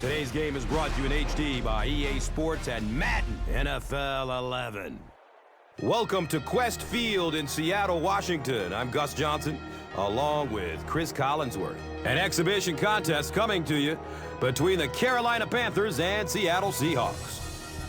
Today's game is brought to you in HD by EA Sports and Madden NFL 11. Welcome to Quest Field in Seattle, Washington. I'm Gus Johnson, along with Chris Collinsworth. An exhibition contest coming to you between the Carolina Panthers and Seattle Seahawks.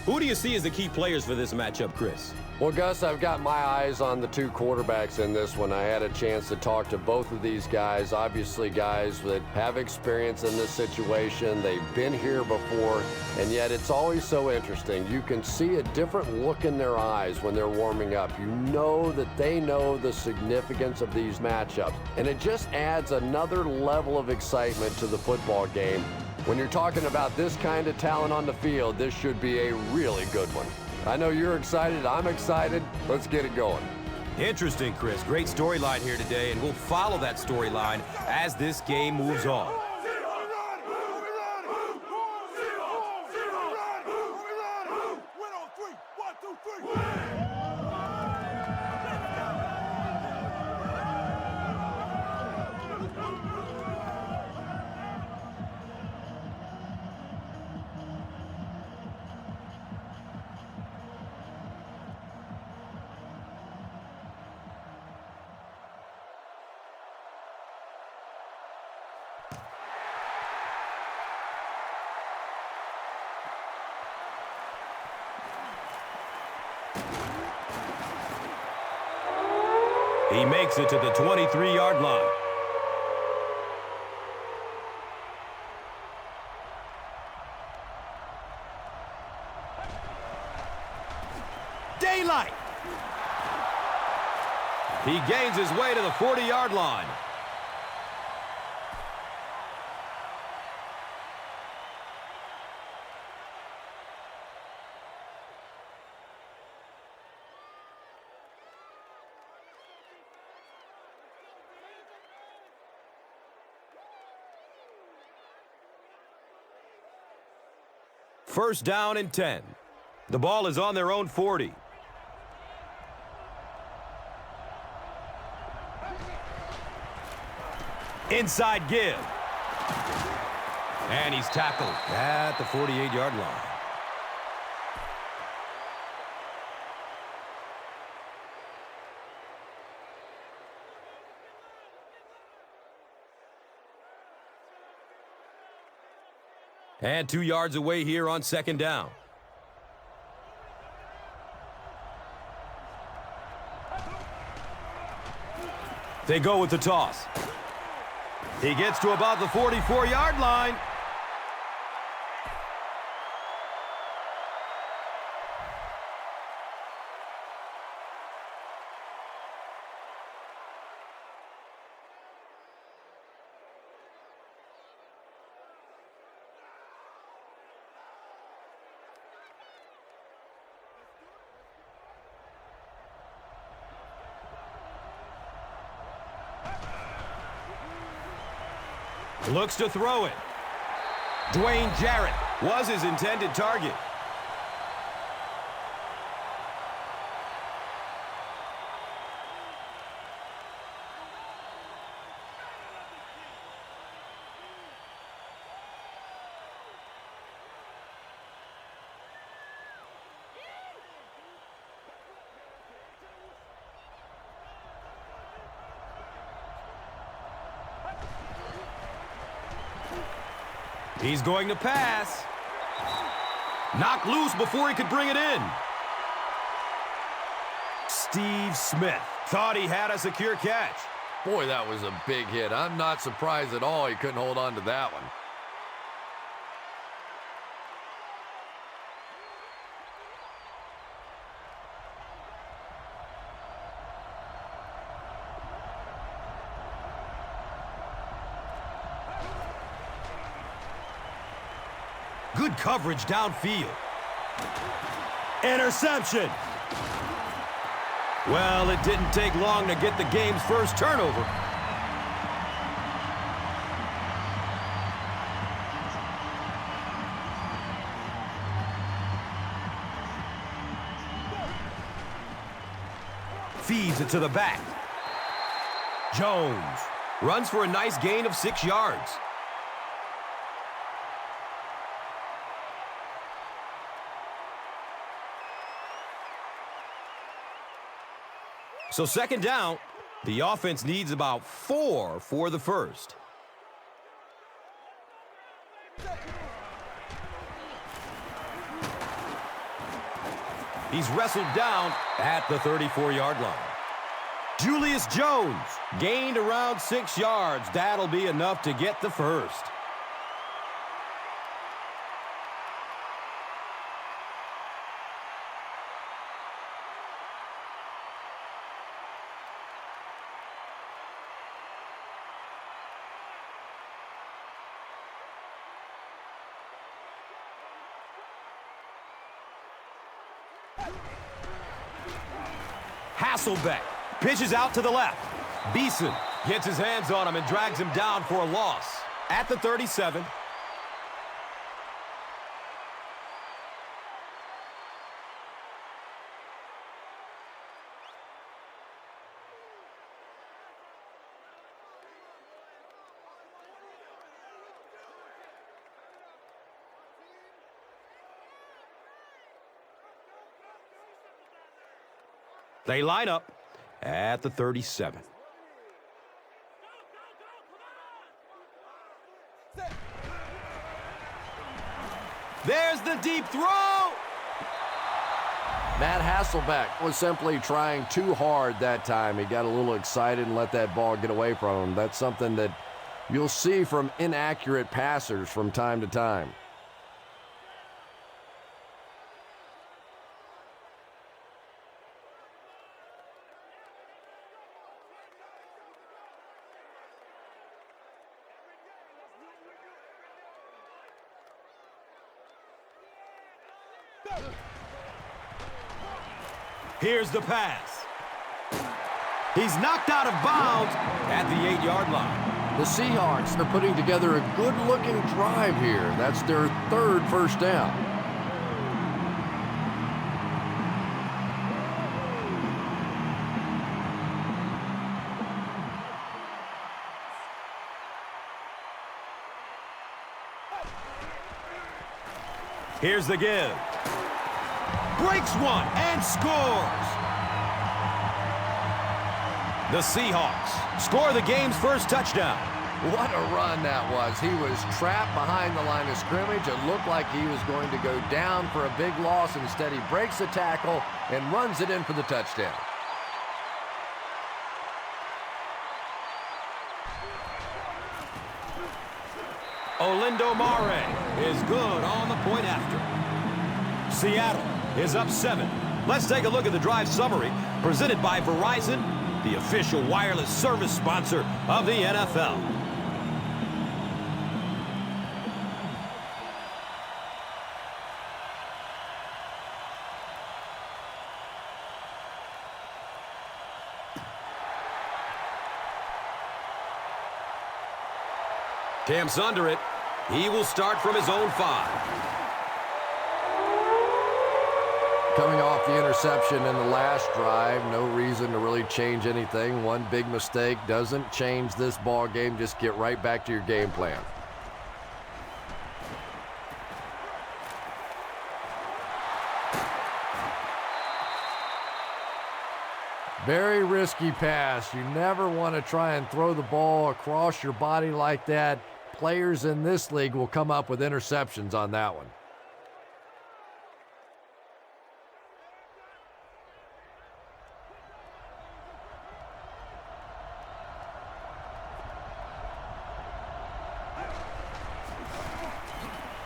Who do you see as the key players for this matchup, Chris? Well, Gus, I've got my eyes on the two quarterbacks in this one. I had a chance to talk to both of these guys, obviously guys that have experience in this situation. They've been here before, and yet it's always so interesting. You can see a different look in their eyes when they're warming up. You know that they know the significance of these matchups, and it just adds another level of excitement to the football game. When you're talking about this kind of talent on the field, this should be a really good one. I know you're excited. I'm excited. Let's get it going. Interesting, Chris. Great storyline here today, and we'll follow that storyline as this game moves on. He makes it to the 23-yard line. Daylight! He gains his way to the 40-yard line. First down and 10. The ball is on their own 40. Inside give. And he's tackled at the 48-yard line. And 2 yards away here on second down. They go with the toss. He gets to about the 44-yard line. Looks to throw it. Dwayne Jarrett was his intended target. He's going to pass. Knocked loose before he could bring it in. Steve Smith thought he had a secure catch. Boy, that was a big hit. I'm not surprised at all he couldn't hold on to that one. Good coverage downfield. Interception. Well, it didn't take long to get the game's first turnover. Feeds it to the back. Jones runs for a nice gain of 6 yards. So second down, the offense needs about 4 for the first. He's wrestled down at the 34-yard line. Julius Jones gained around 6 yards. That'll be enough to get the first. Hasselbeck pitches out to the left. Beeson gets his hands on him and drags him down for a loss at the 37. They line up at the 37. There's the deep throw. Matt Hasselbeck was simply trying too hard that time. He got a little excited and let that ball get away from him. That's something that you'll see from inaccurate passers from time to time. Here's the pass. He's knocked out of bounds at the 8-yard line. The Seahawks are putting together a good-looking drive here. That's their third first down. Here's the give. Breaks one and scores. The Seahawks score the game's first touchdown. What a run that was. He was trapped behind the line of scrimmage. It looked like he was going to go down for a big loss. Instead, he breaks the tackle and runs it in for the touchdown. Olindo Mare is good on the point after. Seattle is up 7. Let's take a look at the drive summary presented by Verizon, the official wireless service sponsor of the NFL. Camp's under it. He will start from his own 5. Coming off the interception in the last drive, no reason to really change anything. One big mistake doesn't change this ball game. Just get right back to your game plan. Very risky pass. You never want to try and throw the ball across your body like that. Players in this league will come up with interceptions on that one.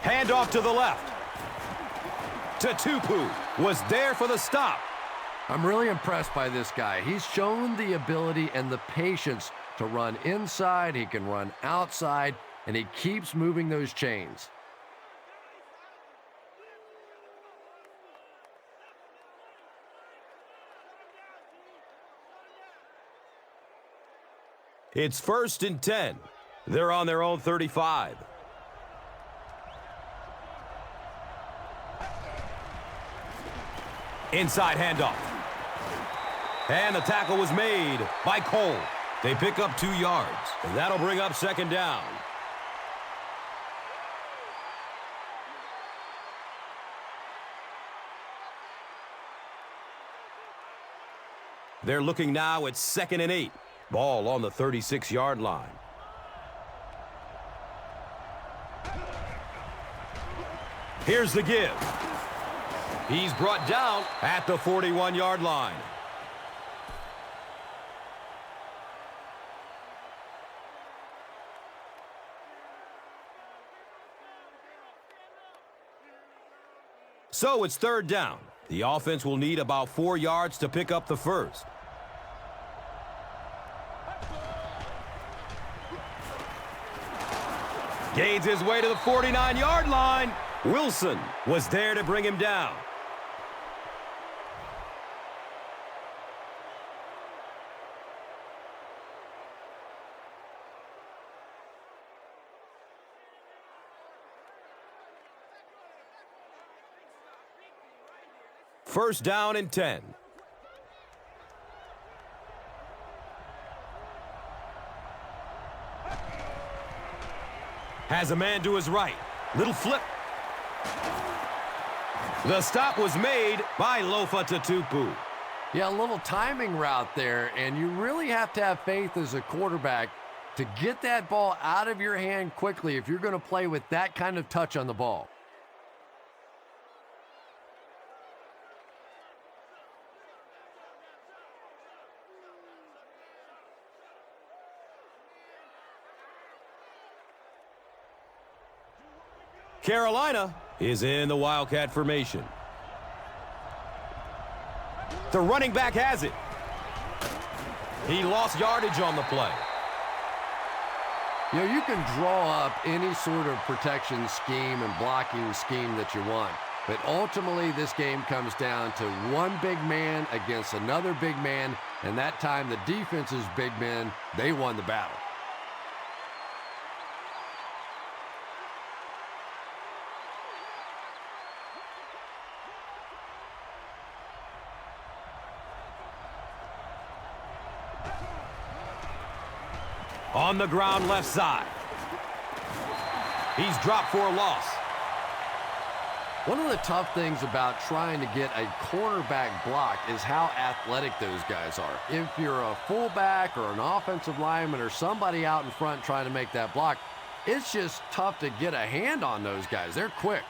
Handoff to the left. Tupu was there for the stop. I'm really impressed by this guy. He's shown the ability and the patience to run inside. He can run outside, and he keeps moving those chains. It's 1st and 10. They're on their own 35. Inside handoff. And the tackle was made by Cole. They pick up 2 yards, and that'll bring up 2nd down. They're looking now at 2nd and 8. Ball on the 36-yard line. Here's the give. He's brought down at the 41-yard line. So it's 3rd down. The offense will need about 4 yards to pick up the first. Gains his way to the 49-yard line. Wilson was there to bring him down. First down and 10. Has a man to his right. Little flip. The stop was made by Lofa Tatupu. Yeah, a little timing route there, and you really have to have faith as a quarterback to get that ball out of your hand quickly if you're going to play with that kind of touch on the ball. Carolina is in the Wildcat formation. The running back has it. He lost yardage on the play. You know, you can draw up any sort of protection scheme and blocking scheme that you want, but ultimately this game comes down to one big man against another big man, and that time the defense's big men, they won the battle. On the ground left side. He's dropped for a loss. One of the tough things about trying to get a cornerback block is how athletic those guys are. If you're a fullback or an offensive lineman or somebody out in front trying to make that block, it's just tough to get a hand on those guys. They're quick.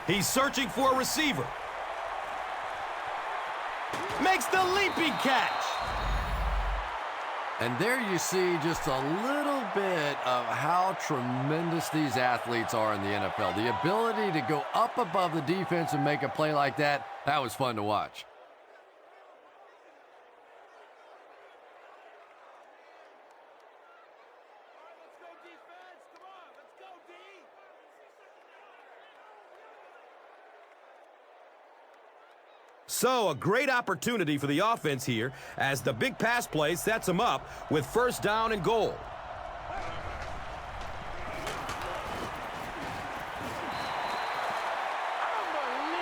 He's searching for a receiver. Makes the leaping catch. And there you see just a little bit of how tremendous these athletes are in the NFL. The ability to go up above the defense and make a play like that, that was fun to watch. So a great opportunity for the offense here as the big pass play sets them up with 1st down and goal.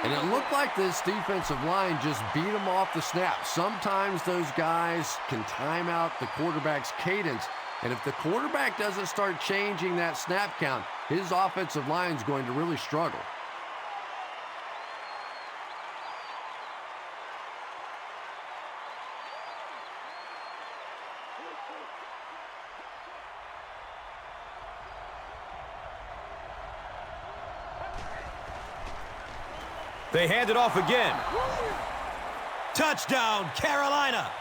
And it looked like this defensive line just beat them off the snap. Sometimes those guys can time out the quarterback's cadence. And if the quarterback doesn't start changing that snap count, his offensive line is going to really struggle. They hand it off again. Touchdown, Carolina.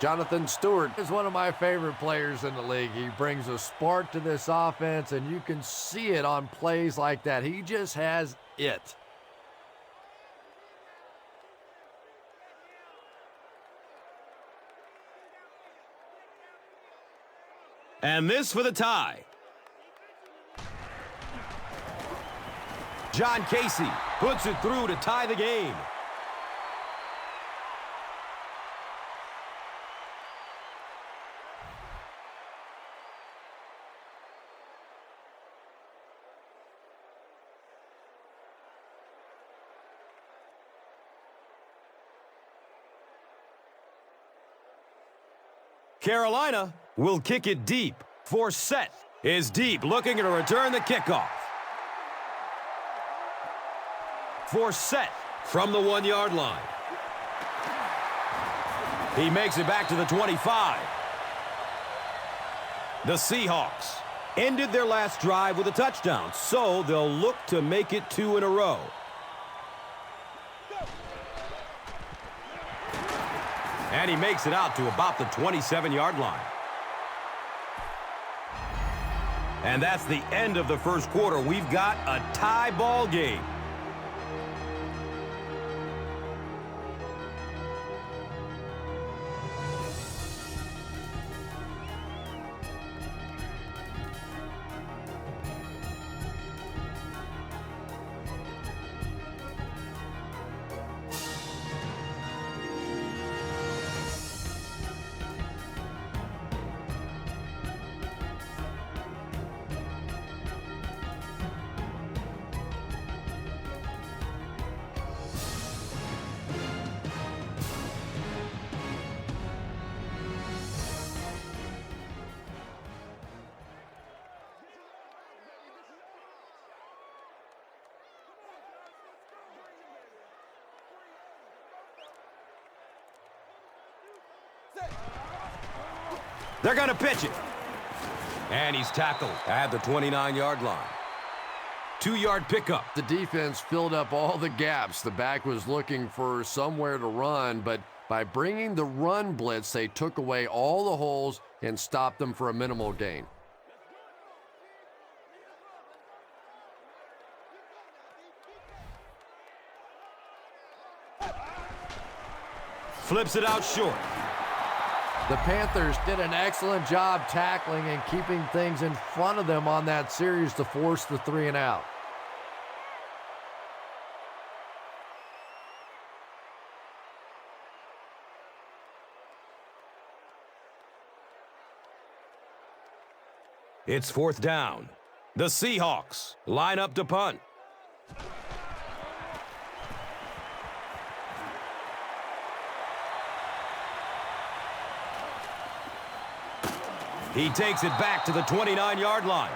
Jonathan Stewart is one of my favorite players in the league. He brings a spark to this offense, and you can see it on plays like that. He just has it. And this for the tie. John Casey puts it through to tie the game. Carolina will kick it deep. Forsett is deep, looking to return the kickoff. Forsett from the 1-yard line. He makes it back to the 25. The Seahawks ended their last drive with a touchdown, so they'll look to make it 2 in a row. And he makes it out to about the 27-yard line. And that's the end of the first quarter. We've got a tie ball game. They're going to pitch it. And he's tackled at the 29-yard line. 2-yard pickup. The defense filled up all the gaps. The back was looking for somewhere to run, but by bringing the run blitz, they took away all the holes and stopped them for a minimal gain. Flips it out short. The Panthers did an excellent job tackling and keeping things in front of them on that series to force the 3-and-out. It's 4th down. The Seahawks line up to punt. He takes it back to the 29-yard line.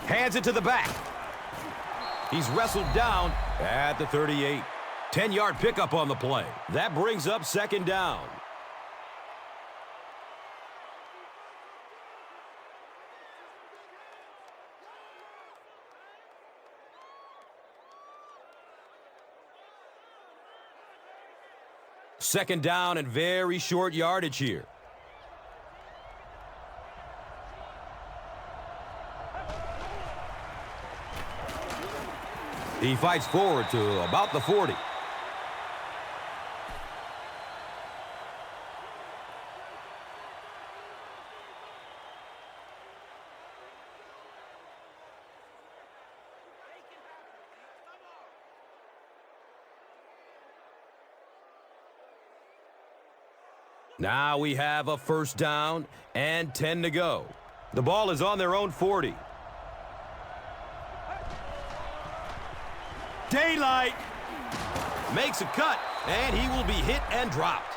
Hands it to the back. He's wrestled down at the 38. 10-yard pickup on the play. That brings up 2nd down. Second down and very short yardage here. He fights forward to about the 40. Now we have a 1st down and 10 to go. The ball is on their own 40. Daylight makes a cut, and he will be hit and dropped.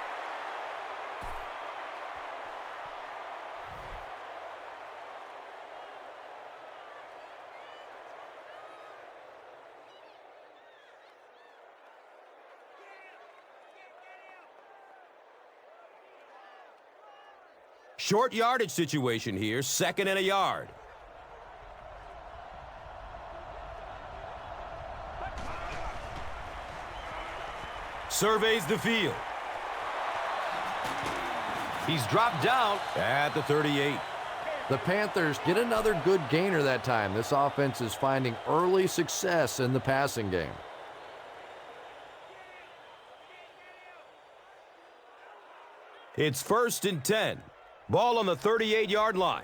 Short yardage situation here, 2nd and a yard. Surveys the field. He's dropped down at the 38. The Panthers get another good gainer that time. This offense is finding early success in the passing game. It's 1st and 10. Ball on the 38-yard line.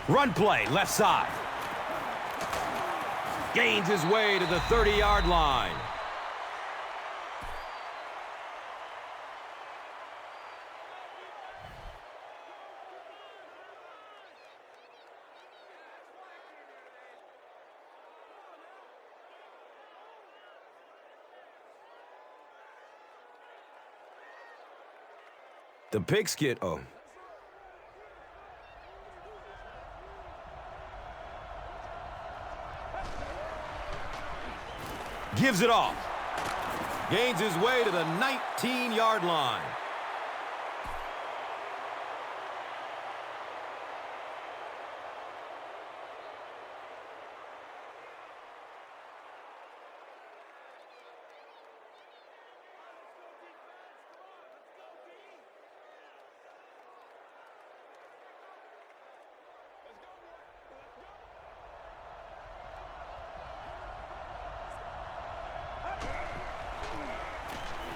Run play, left side. Gains his way to the 30-yard line. The pigskin. Oh. Gives it off. Gains his way to the 19-yard line.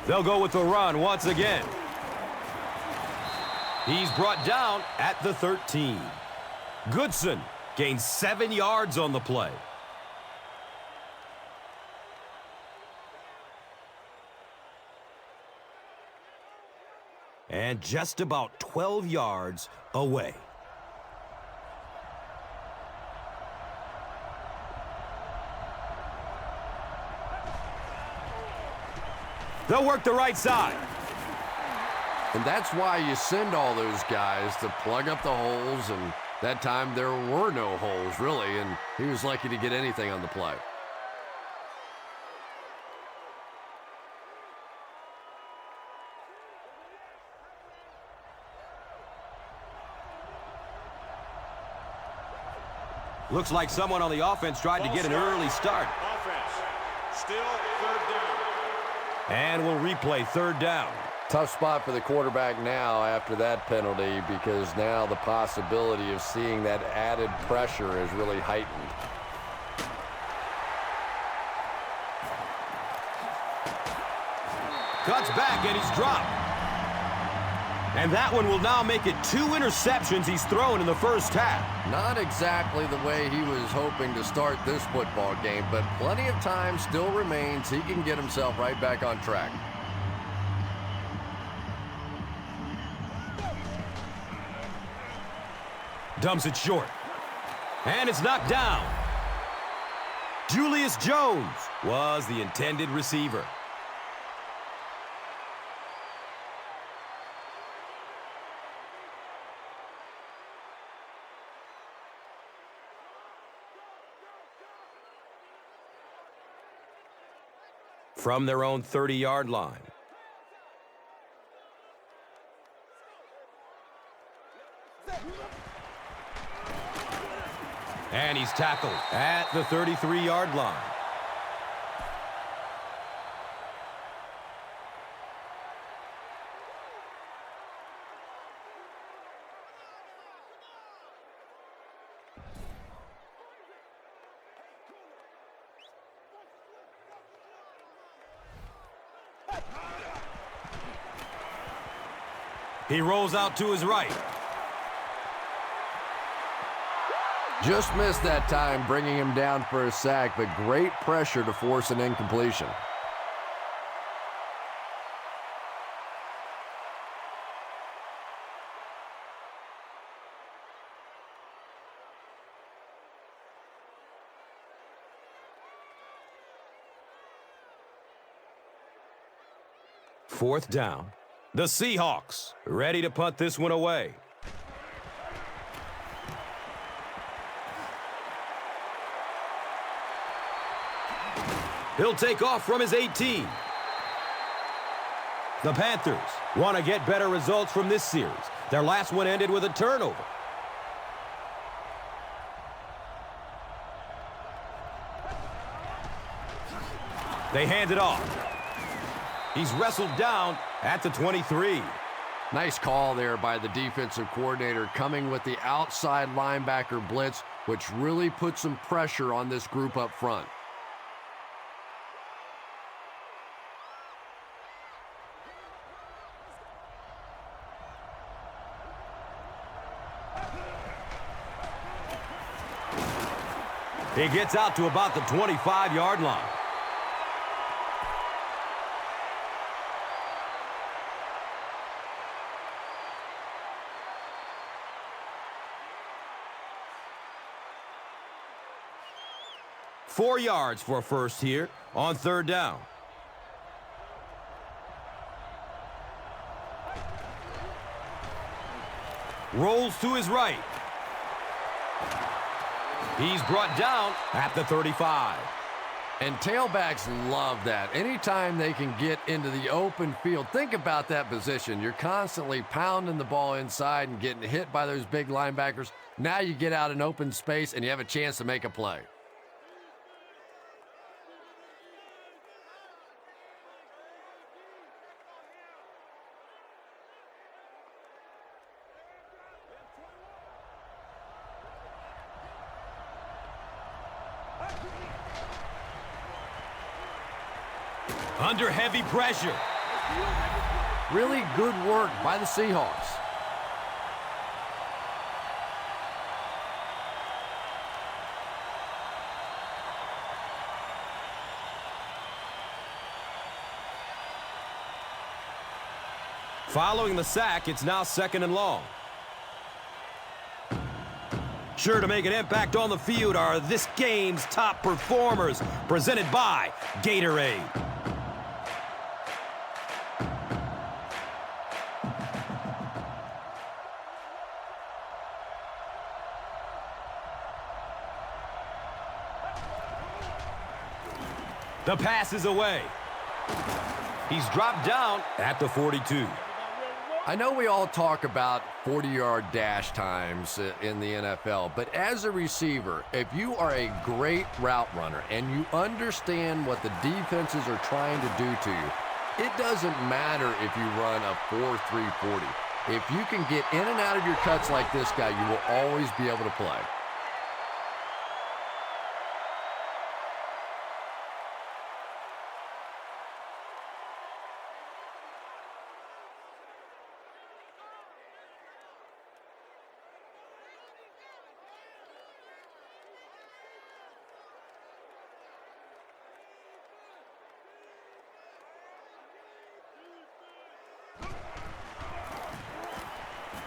They'll go with the run once again. He's brought down at the 13. Goodson gains 7 yards on the play. And just about 12 yards away. They'll work the right side. And that's why you send all those guys to plug up the holes, and that time there were no holes, really, and he was lucky to get anything on the play. Looks like someone on the offense tried to get an early start. Offense, still third down. And we'll replay third down. Tough spot for the quarterback now after that penalty, because now the possibility of seeing that added pressure is really heightened. Cuts back and he's dropped. And that one will now make it 2 interceptions he's thrown in the first half. Not exactly the way he was hoping to start this football game, but plenty of time still remains. He can get himself right back on track. Dumps it short. And it's knocked down. Julius Jones was the intended receiver. From their own 30-yard line. And he's tackled at the 33-yard line. He rolls out to his right. Just missed that time, bringing him down for a sack, but great pressure to force an incompletion. Fourth down. The Seahawks ready to punt this one away. He'll take off from his 18. The Panthers want to get better results from this series. Their last one ended with a turnover. They hand it off. He's wrestled down at the 23. Nice call there by the defensive coordinator, coming with the outside linebacker blitz, which really put some pressure on this group up front. He gets out to about the 25-yard line. Four yards for a first here on third down. rolls to his right. He's brought down at the 35. And tailbacks love that. Anytime they can get into the open field, think about that position. You're constantly pounding the ball inside and getting hit by those big linebackers. Now you get out in open space and you have a chance to make a play. Under heavy pressure. Really good work by the Seahawks. Following the sack, it's now 2nd and long. Sure to make an impact on the field are this game's top performers, presented by Gatorade. The pass is away. He's dropped down at the 42. I know we all talk about 40-yard dash times in the NFL, but as a receiver, if you are a great route runner and you understand what the defenses are trying to do to you, it doesn't matter if you run a 4.3 40. If you can get in and out of your cuts like this guy, you will always be able to play.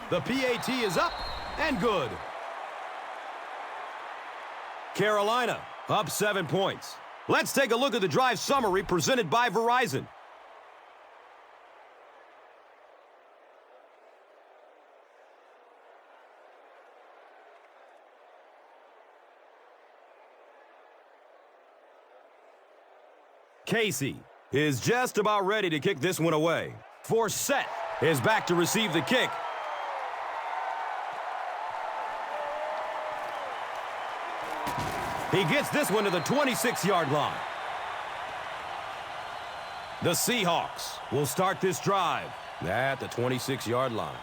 The PAT is up and good. Carolina up 7 points. Let's take a look at the drive summary presented by Verizon. Casey is just about ready to kick this one away. Forsett is back to receive the kick. He gets this one to the 26-yard line. The Seahawks will start this drive at the 26-yard line.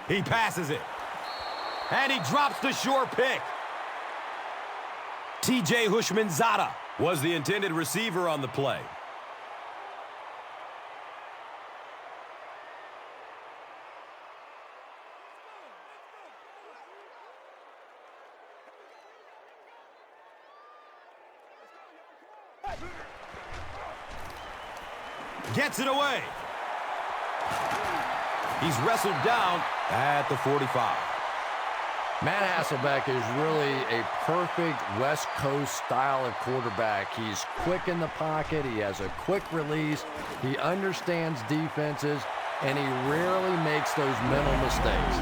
He passes it. And he drops the sure pick. T.J. Hushmanzada was the intended receiver on the play. Gets it away. He's wrestled down at the 45. Matt Hasselbeck is really a perfect West Coast style of quarterback. He's quick in the pocket. He has a quick release. He understands defenses, and he rarely makes those mental mistakes.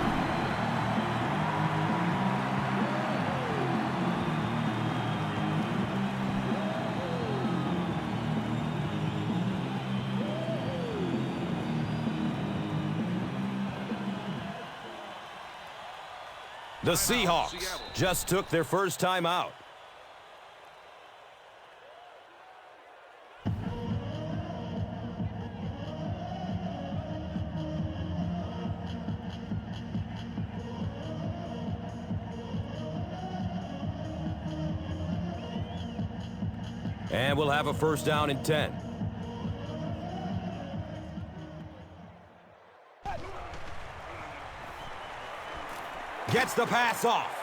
The Seahawks just took their first time out. And we'll have a first down and 10. Gets the pass off.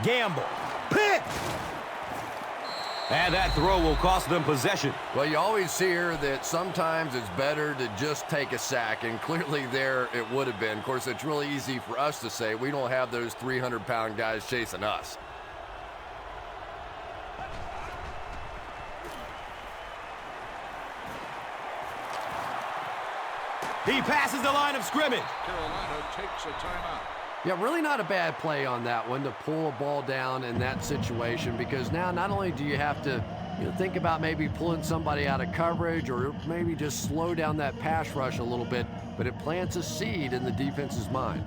Gamble. Pick! And that throw will cost them possession. Well, you always hear that sometimes it's better to just take a sack, and clearly there it would have been. Of course, it's really easy for us to say. We don't have those 300-pound guys chasing us. He passes the line of scrimmage. Carolina takes a timeout. Yeah, really not a bad play on that one to pull a ball down in that situation, because now not only do you have to think about maybe pulling somebody out of coverage or maybe just slow down that pass rush a little bit, but it plants a seed in the defense's mind.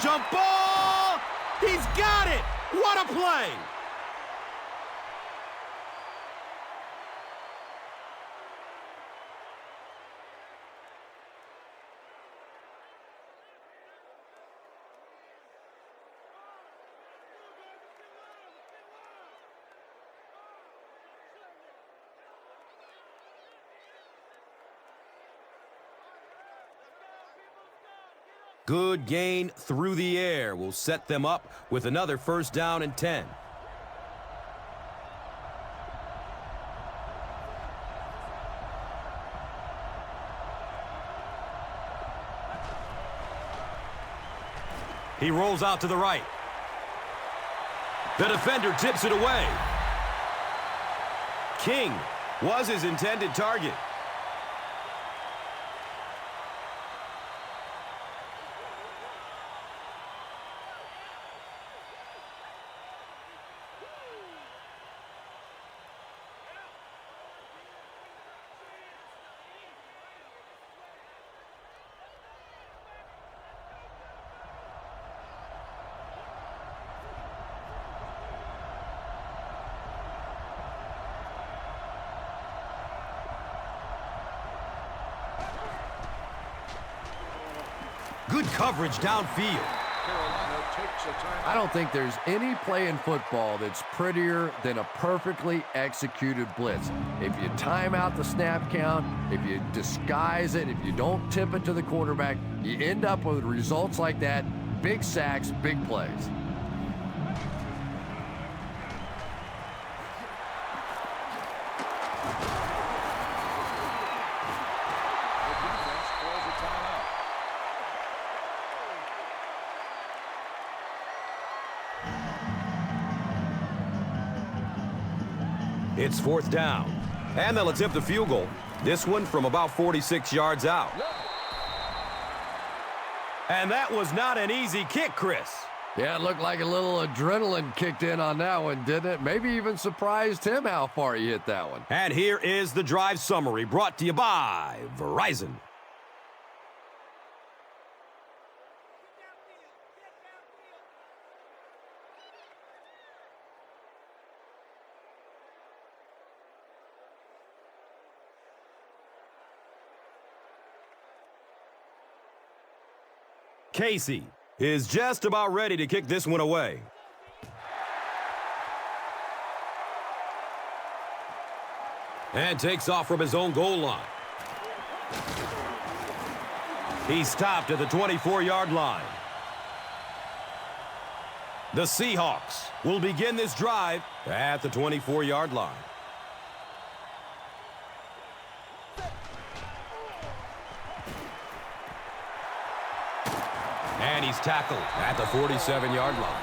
Jump ball! He's got it! What a play! Good gain through the air will set them up with another first down and 10. He rolls out to the right. The defender tips it away. King was his intended target. Good coverage downfield. Carolina takes a timeout. I don't think there's any play in football that's prettier than a perfectly executed blitz. If you time out the snap count, if you disguise it, if you don't tip it to the quarterback, you end up with results like that. Big sacks, big plays. The defense calls a timeout. It's fourth down, and they'll attempt the field goal. This one from about 46 yards out. And that was not an easy kick, Chris. Yeah, it looked like a little adrenaline kicked in on that one, didn't it? Maybe even surprised him how far he hit that one. And here is the drive summary brought to you by Verizon. Casey is just about ready to kick this one away. And takes off from his own goal line. He stopped at the 24-yard line. The Seahawks will begin this drive at the 24-yard line. And he's tackled at the 47-yard line.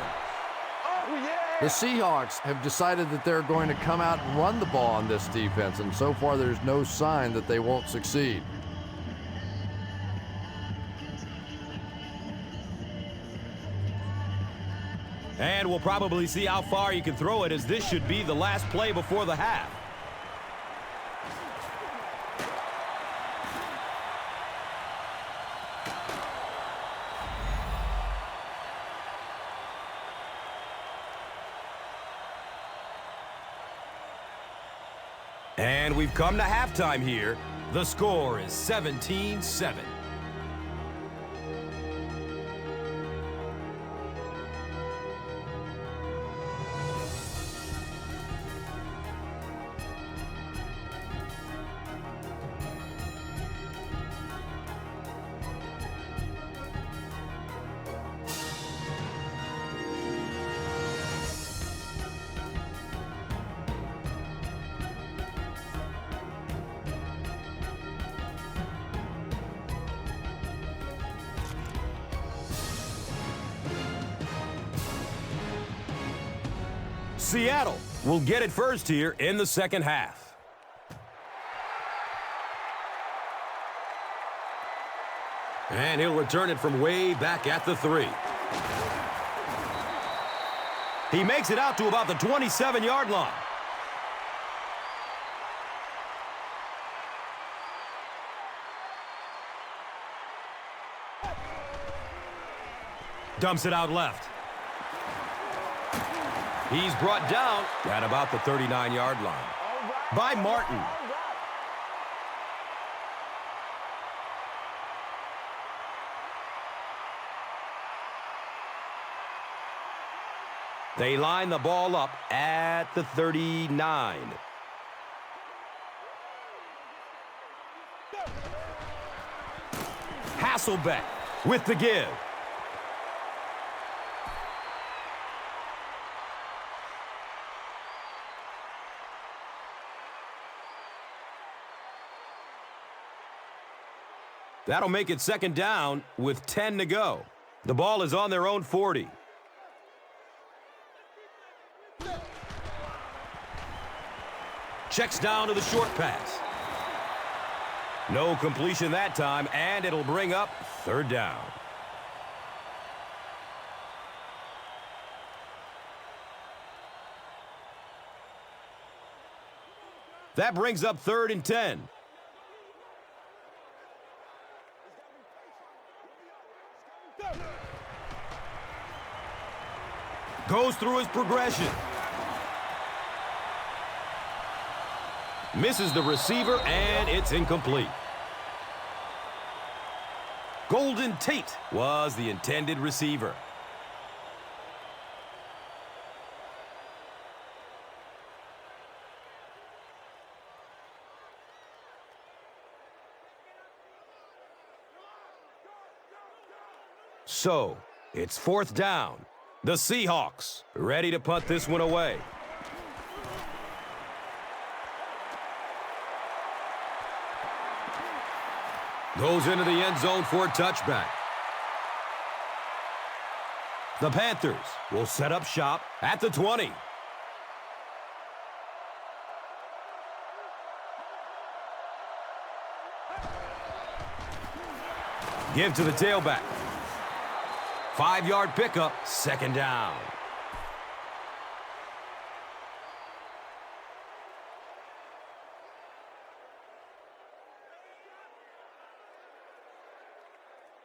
The Seahawks have decided that they're going to come out and run the ball on this defense, and so far there's no sign that they won't succeed. And we'll probably see how far you can throw it, as this should be the last play before the half. And we've come to halftime here. The score is 17-7. Seattle will get it first here in the second half. And he'll return it from way back at the 3. He makes it out to about the 27-yard line. Dumps it out left. He's brought down at about the 39-yard line by Martin. They line the ball up at the 39. Hasselbeck with the give. That'll make it second down with 10 to go. The ball is on their own 40. Checks down to the short pass. No completion that time, and it'll bring up third down. That brings up 3rd and 10. Goes through his progression. Misses the receiver, and it's incomplete. Golden Tate was the intended receiver. So, it's 4th down. The Seahawks ready to punt this one away. Goes into the end zone for a touchback. The Panthers will set up shop at the 20. Give to the tailback. 5-yard pickup, second down.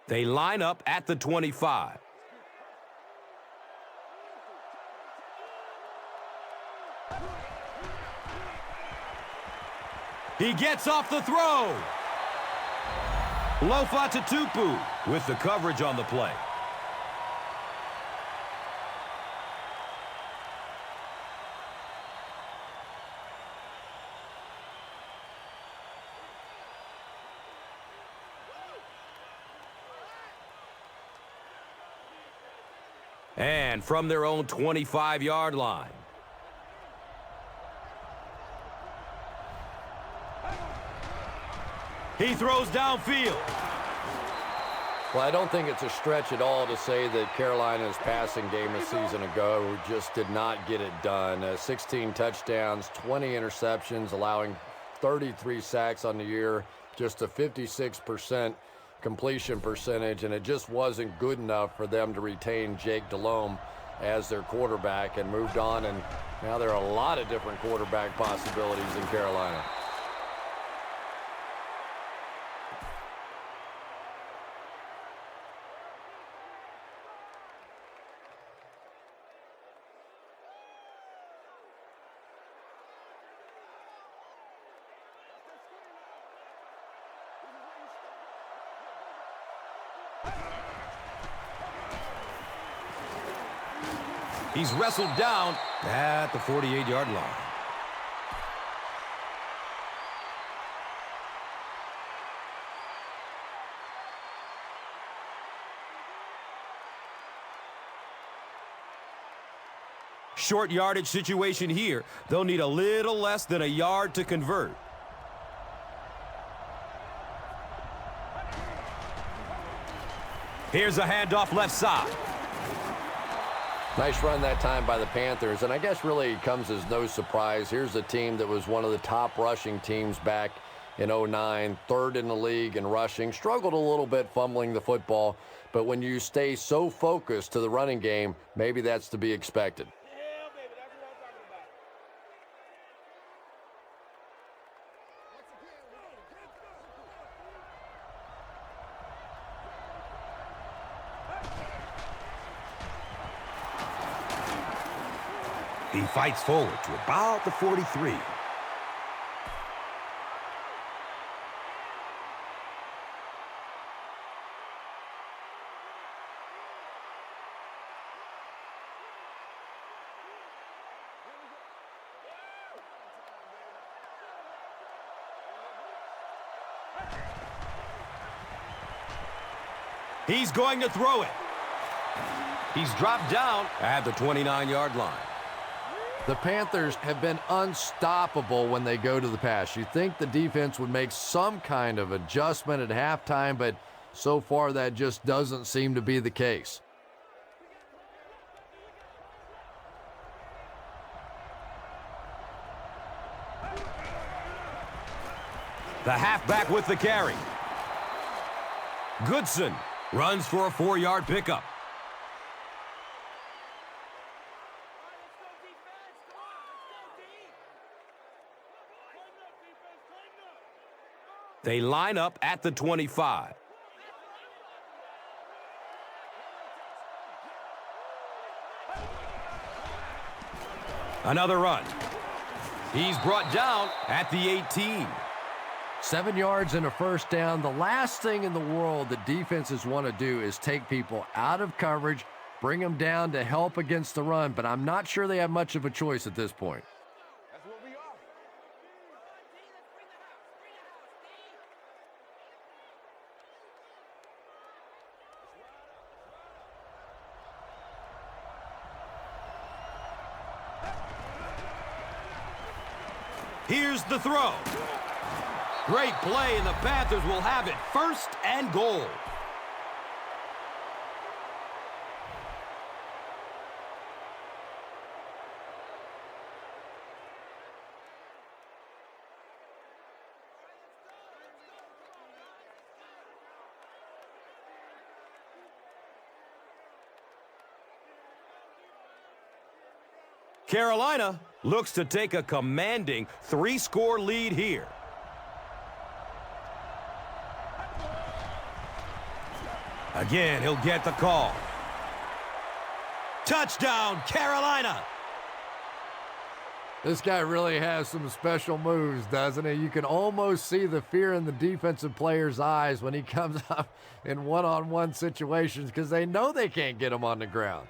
They line up at the 25. He gets off the throw. Lofa Tatupu with the coverage on the play. And from their own 25-yard line. He throws downfield. Well, I don't think it's a stretch at all to say that Carolina's passing game a season ago just did not get it done. 16 touchdowns, 20 interceptions, allowing 33 sacks on the year, just a 56% completion percentage, and it just wasn't good enough for them to retain Jake Delhomme as their quarterback and moved on, and now there are a lot of different quarterback possibilities in Carolina. He's wrestled down at the 48-yard line. Short yardage situation here. They'll need a little less than a yard to convert. Here's a handoff left side. Nice run that time by the Panthers, and I guess really comes as no surprise. Here's a team that was one of the top rushing teams back in 09, third in the league in rushing, struggled a little bit fumbling the football, but when you stay so focused to the running game, maybe that's to be expected. He fights forward to about the 43. He's going to throw it. He's dropped down at the 29-yard line. The Panthers have been unstoppable when they go to the pass. You'd think the defense would make some kind of adjustment at halftime, but so far that just doesn't seem to be the case. The halfback with the carry. Goodson runs for a 4-yard pickup. They line up at the 25. Another run. He's brought down at the 18. 7 yards and a first down. The last thing in the world that defenses want to do is take people out of coverage, bring them down to help against the run, but I'm not sure they have much of a choice at this point. Here's the throw. Great play, and the Panthers will have it first and goal. Carolina looks to take a commanding 3-score lead here. Again, he'll get the call. Touchdown, Carolina! This guy really has some special moves, doesn't he? You can almost see the fear in the defensive player's eyes when he comes up in one-on-one situations because they know they can't get him on the ground.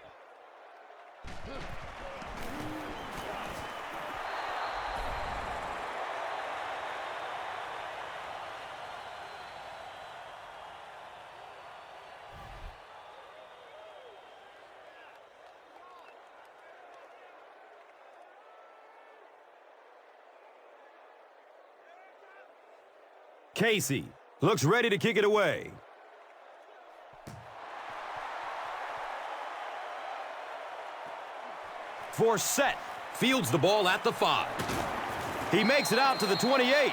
Casey looks ready to kick it away. Forsett fields the ball at the 5. He makes it out to the 28.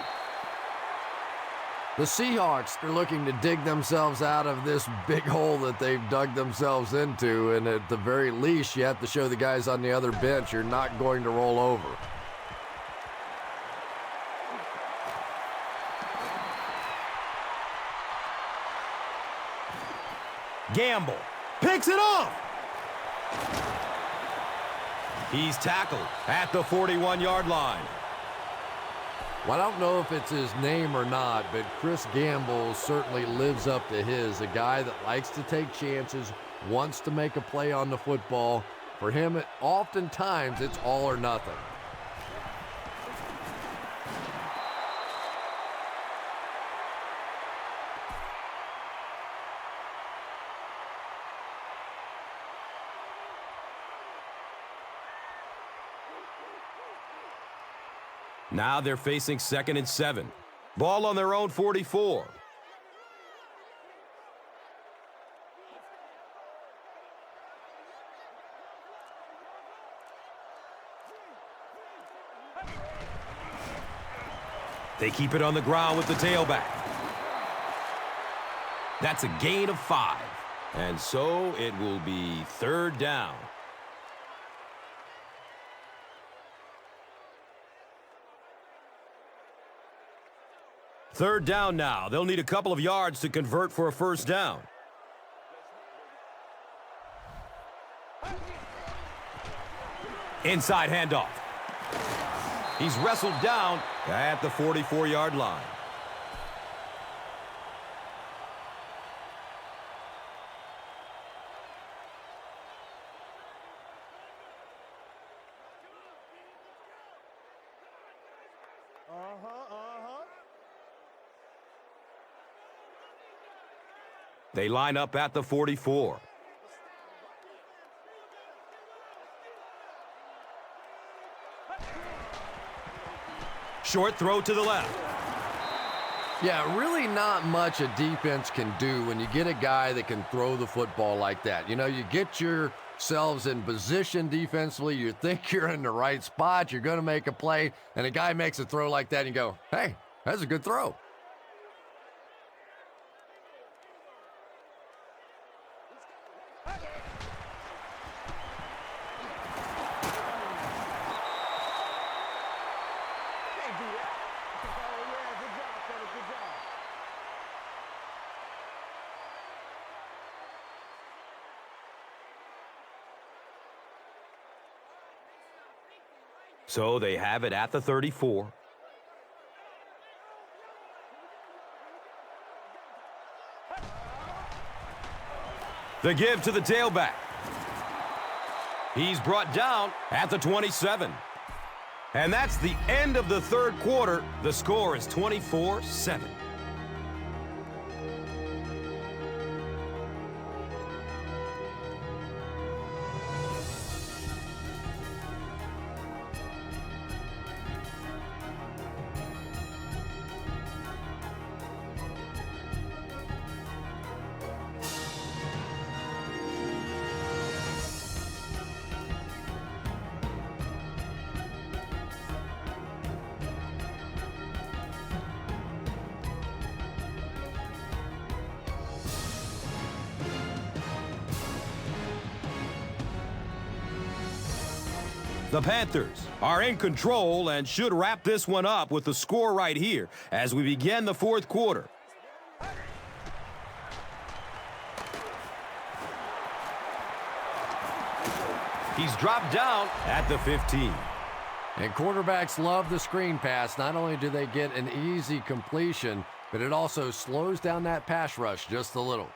The Seahawks are looking to dig themselves out of this big hole that they've dug themselves into, and at the very least, you have to show the guys on the other bench you're not going to roll over. Gamble picks it off. He's tackled at the 41-yard line. Well, I don't know if it's his name or not, but Chris Gamble certainly lives up to his. A guy that likes to take chances, wants to make a play on the football. For him, oftentimes it's all or nothing. Now they're facing 2nd and 7. Ball on their own 44. They keep it on the ground with the tailback. That's a gain of 5. And so it will be 3rd down. Third down now. They'll need a couple of yards to convert for a 1st down. Inside handoff. He's wrestled down at the 44-yard line. They line up at the 44. Short throw to the left. Yeah, really not much a defense can do when you get a guy that can throw the football like that. You know, you get yourselves in position defensively. You think you're in the right spot. You're going to make a play, and a guy makes a throw like that, and you go, hey, that's a good throw. So they have it at the 34. The give to the tailback. He's brought down at the 27. And that's the end of the 3rd quarter. The score is 24-7. The Panthers are in control and should wrap this one up with the score right here as we begin the 4th quarter. He's dropped down at the 15. And quarterbacks love the screen pass. Not only do they get an easy completion, but it also slows down that pass rush just a little.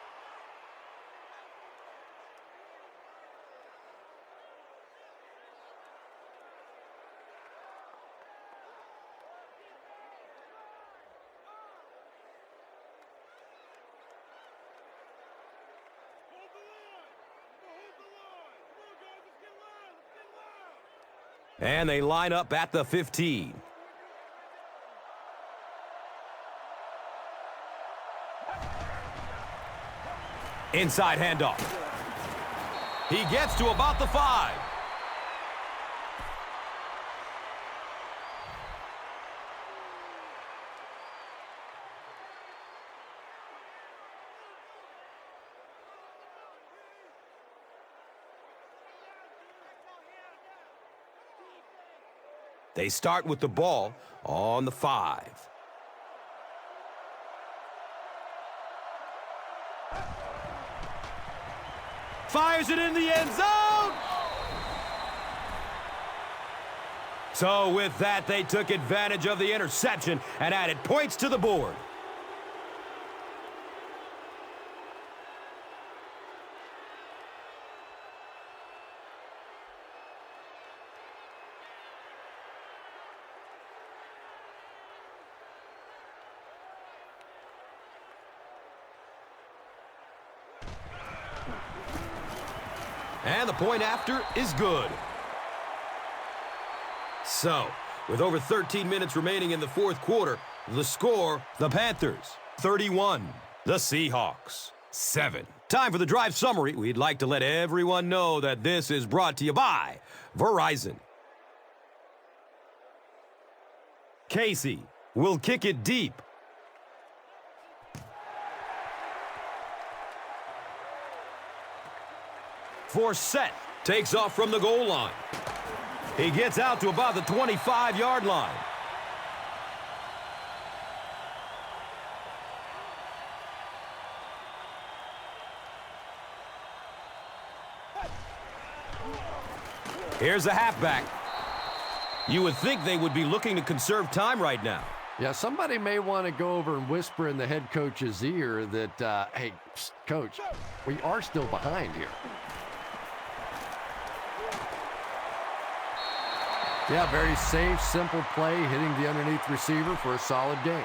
And they line up at the 15. Inside handoff. He gets to about the 5. They start with the ball on the 5. Fires it in the end zone. So with that, they took advantage of the interception and added points to the board. And the point after is good. So, with over 13 minutes remaining in the 4th quarter, the score, the Panthers 31, the Seahawks 7. Time for the drive summary. We'd like to let everyone know that this is brought to you by Verizon. Casey will kick it deep. Forsett takes off from the goal line. He gets out to about the 25-yard line. Here's the halfback. You would think they would be looking to conserve time right now. Yeah, somebody may want to go over and whisper in the head coach's ear that, hey, coach, we are still behind here. Yeah, very safe, simple play, hitting the underneath receiver for a solid gain.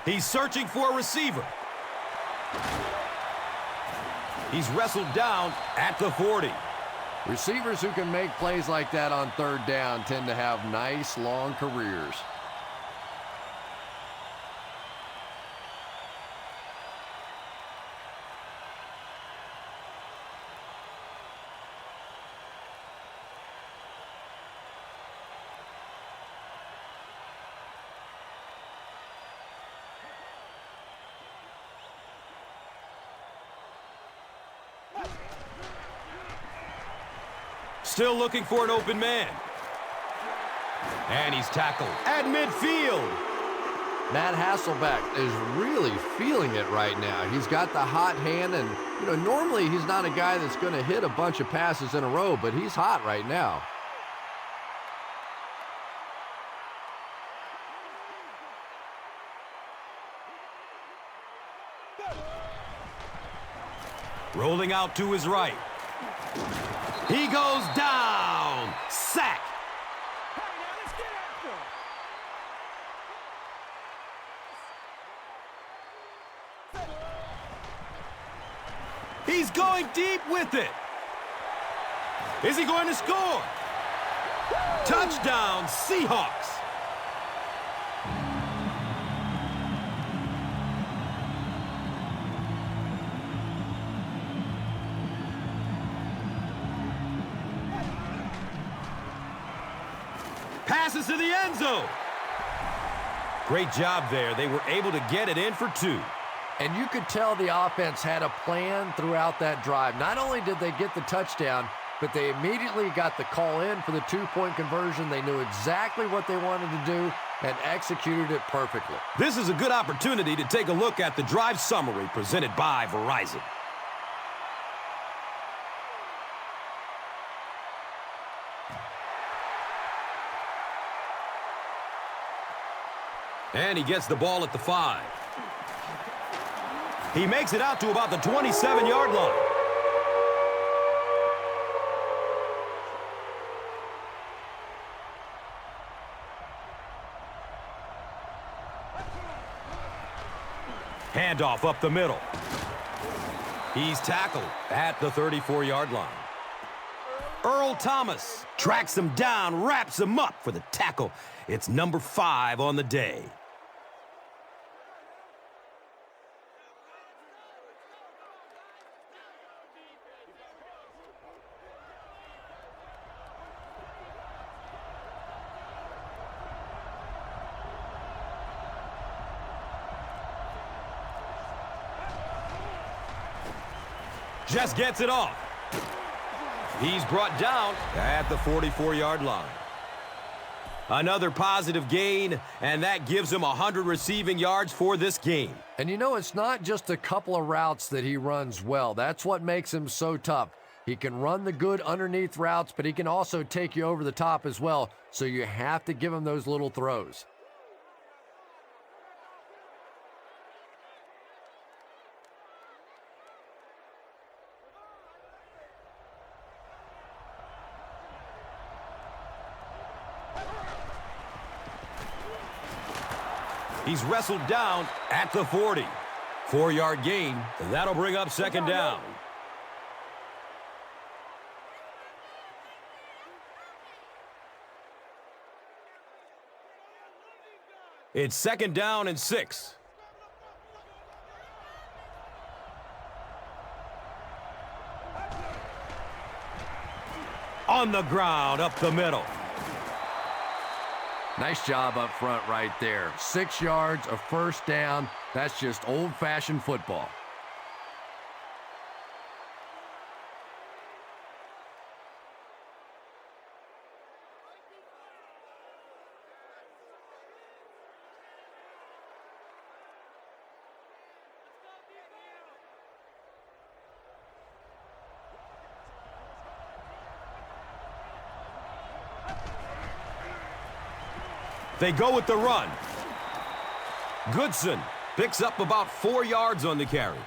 He's searching for a receiver. He's wrestled down at the 40. Receivers who can make plays like that on third down tend to have nice, long careers. Still looking for an open man. And he's tackled at midfield. Matt Hasselbeck is really feeling it right now. He's got the hot hand, and normally he's not a guy that's going to hit a bunch of passes in a row, but he's hot right now. Rolling out to his right. He goes down. Sack. He's going deep with it. Is he going to score? Touchdown, Seahawks. Passes to the end zone. Great job there. They were able to get it in for 2. And you could tell the offense had a plan throughout that drive. Not only did they get the touchdown, but they immediately got the call in for the 2-point conversion. They knew exactly what they wanted to do and executed it perfectly. This is a good opportunity to take a look at the drive summary presented by Verizon. And he gets the ball at the 5. He makes it out to about the 27-yard line. Handoff up the middle. He's tackled at the 34-yard line. Earl Thomas tracks him down, wraps him up for the tackle. It's number 5 on the day. Just gets it off. He's brought down at the 44-yard line. Another positive gain, and that gives him 100 receiving yards for this game. And it's not just a couple of routes that he runs well. That's what makes him so tough. He can run the good underneath routes, but he can also take you over the top as well. So you have to give him those little throws. He's wrestled down at the 40. 4-yard gain. That'll bring up second down. It's 2nd down and 6. On the ground, up the middle. Nice job up front right there. 6 yards, a first down. That's just old-fashioned football. They go with the run. Goodson picks up about 4 yards on the carry.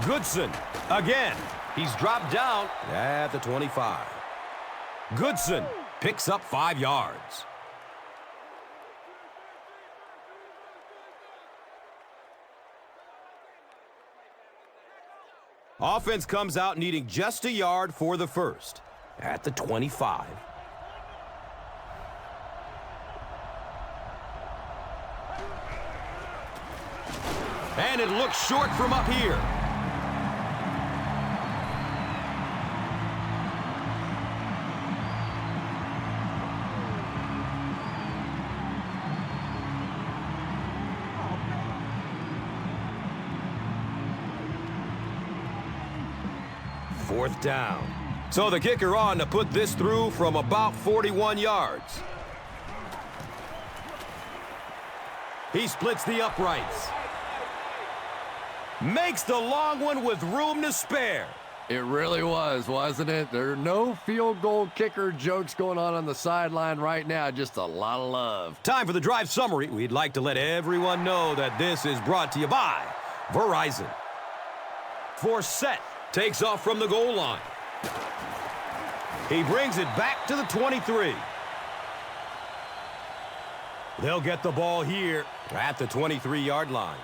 Goodson again. He's dropped down at the 25. Goodson picks up 5 yards. Offense comes out needing just a yard for the first at the 25. And it looks short from up here. Fourth down. So the kicker on to put this through from about 41 yards. He splits the uprights. Makes the long one with room to spare. It really was, wasn't it? There are no field goal kicker jokes going on the sideline right now. Just a lot of love. Time for the drive summary. We'd like to let everyone know that this is brought to you by Verizon. Forsett takes off from the goal line. He brings it back to the 23. They'll get the ball here at the 23-yard line.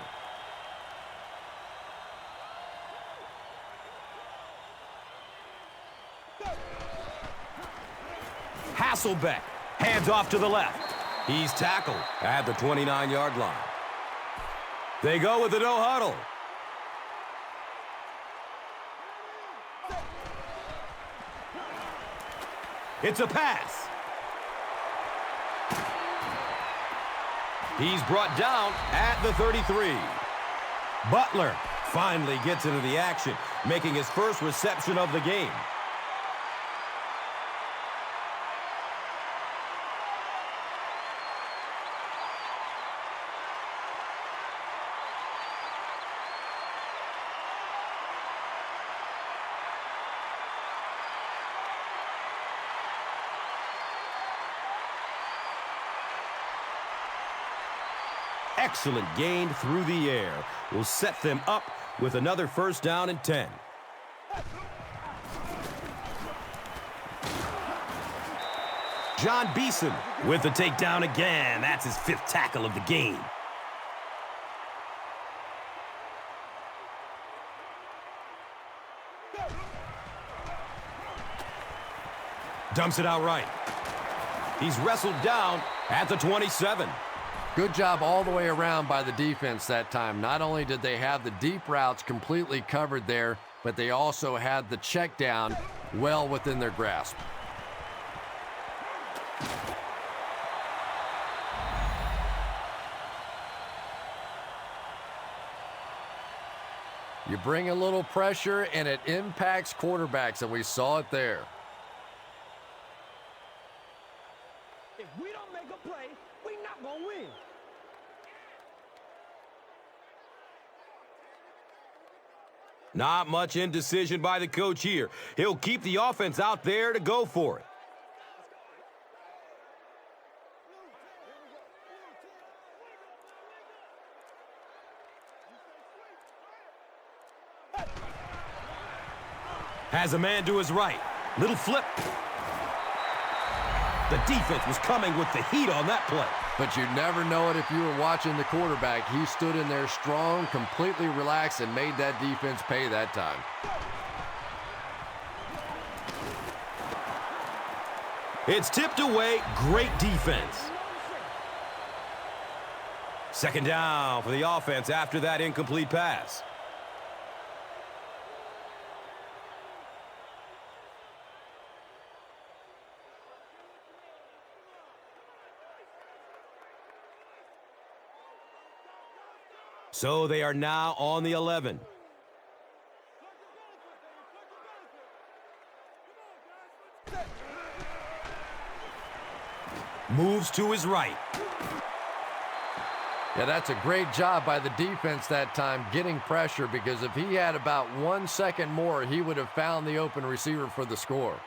Hasselbeck hands off to the left. He's tackled at the 29-yard line. They go with the no huddle. It's a pass. He's brought down at the 33. Butler finally gets into the action, making his first reception of the game. Excellent gain through the air will set them up with another first down and 10. John Beeson with the takedown again. That's his 5th tackle of the game. Dumps it out right. He's wrestled down at the 27. Good job all the way around by the defense that time. Not only did they have the deep routes completely covered there, but they also had the check down well within their grasp. You bring a little pressure and it impacts quarterbacks, and we saw it there. If we don't make a play, we're not going to win. Not much indecision by the coach here. He'll keep the offense out there to go for it. Has a man to his right. Little flip. The defense was coming with the heat on that play. But you'd never know it if you were watching the quarterback. He stood in there strong, completely relaxed, and made that defense pay that time. It's tipped away. Great defense. Second down for the offense after that incomplete pass. So they are now on the 11. Moves to his right. Yeah, that's a great job by the defense that time, getting pressure, because if he had about 1 second more, he would have found the open receiver for the score.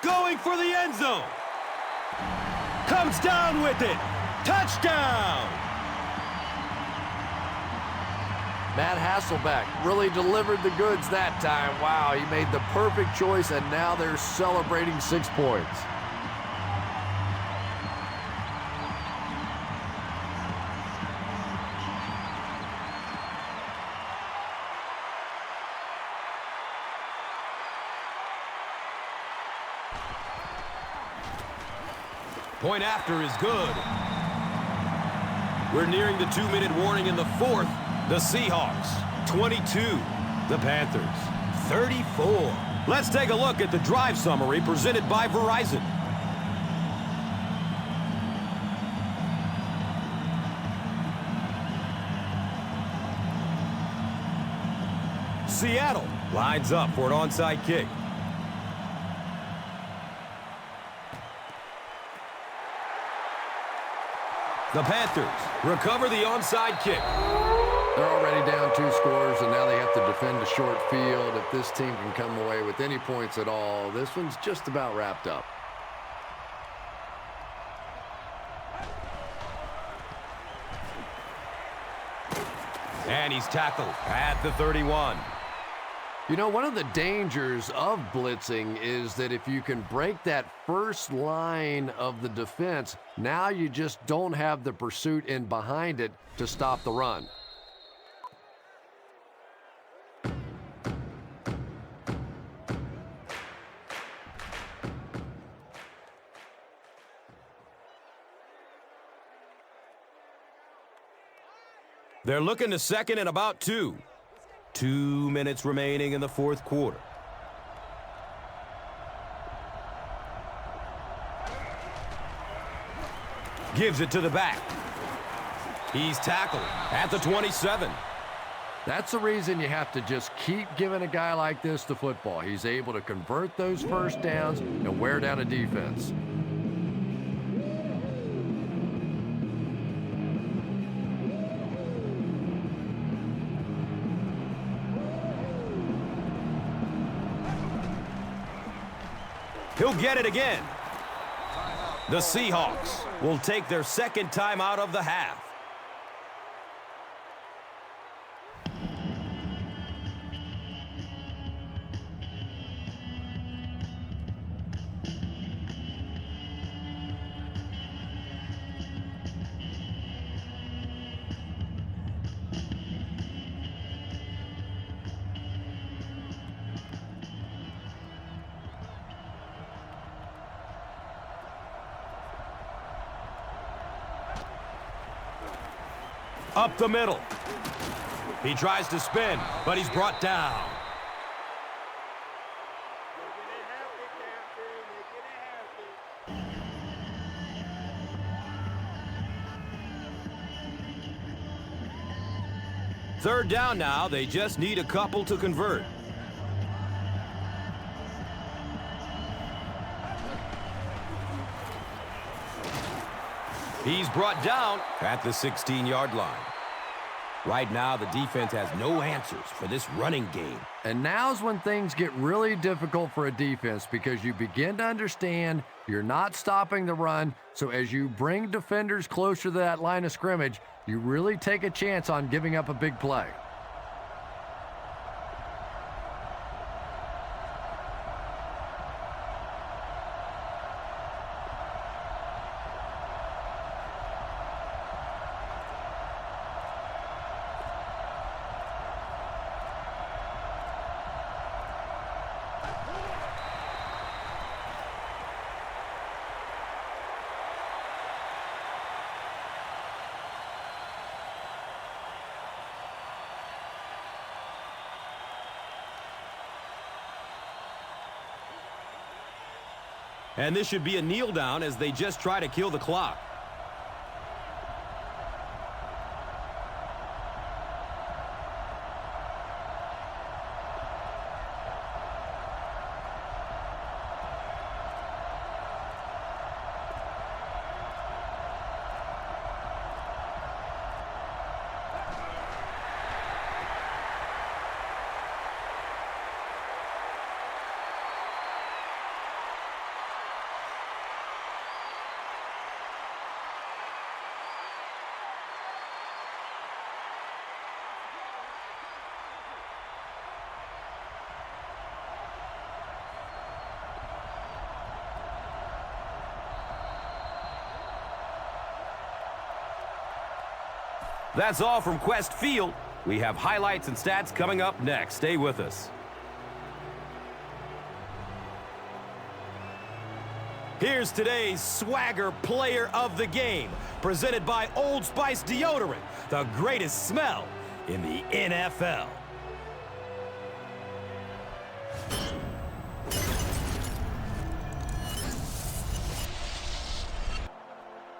Going for the end zone. Comes down with it. Touchdown! Matt Hasselbeck really delivered the goods that time. Wow, he made the perfect choice, and now they're celebrating 6 points. Point after is good. We're nearing the 2-minute warning in the fourth. The Seahawks, 22. The Panthers, 34. Let's take a look at the drive summary presented by Verizon. Seattle lines up for an onside kick. The Panthers recover the onside kick. They're already down 2 scores, and now they have to defend a short field. If this team can come away with any points at all, this one's just about wrapped up. And he's tackled at the 31. You know, one of the dangers of blitzing is that if you can break that first line of the defense, now you just don't have the pursuit in behind it to stop the run. They're looking to second and about 2. 2 minutes remaining in the fourth quarter. Gives it to the back. He's tackled at the 27. That's the reason you have to just keep giving a guy like this the football. He's able to convert those first downs and wear down a defense. He'll get it again. The Seahawks will take their second timeout of the half. Up the middle. He tries to spin, but he's brought down. Third down now. They just need a couple to convert. He's brought down at the 16-yard line. Right now, the defense has no answers for this running game. And now's when things get really difficult for a defense because you begin to understand you're not stopping the run. So as you bring defenders closer to that line of scrimmage, you really take a chance on giving up a big play. And this should be a kneel down as they just try to kill the clock. That's all from Quest Field. We have highlights and stats coming up next. Stay with us. Here's today's Swagger Player of the Game, presented by Old Spice Deodorant, the greatest smell in the NFL.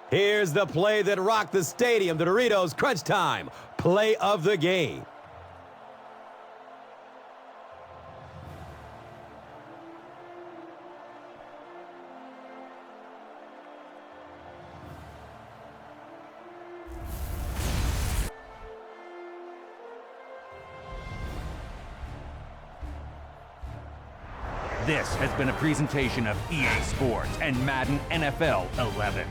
Here's the play that rocked the stadium, the Doritos Crunch Time Play of the Game. This has been a presentation of EA Sports and Madden NFL 11.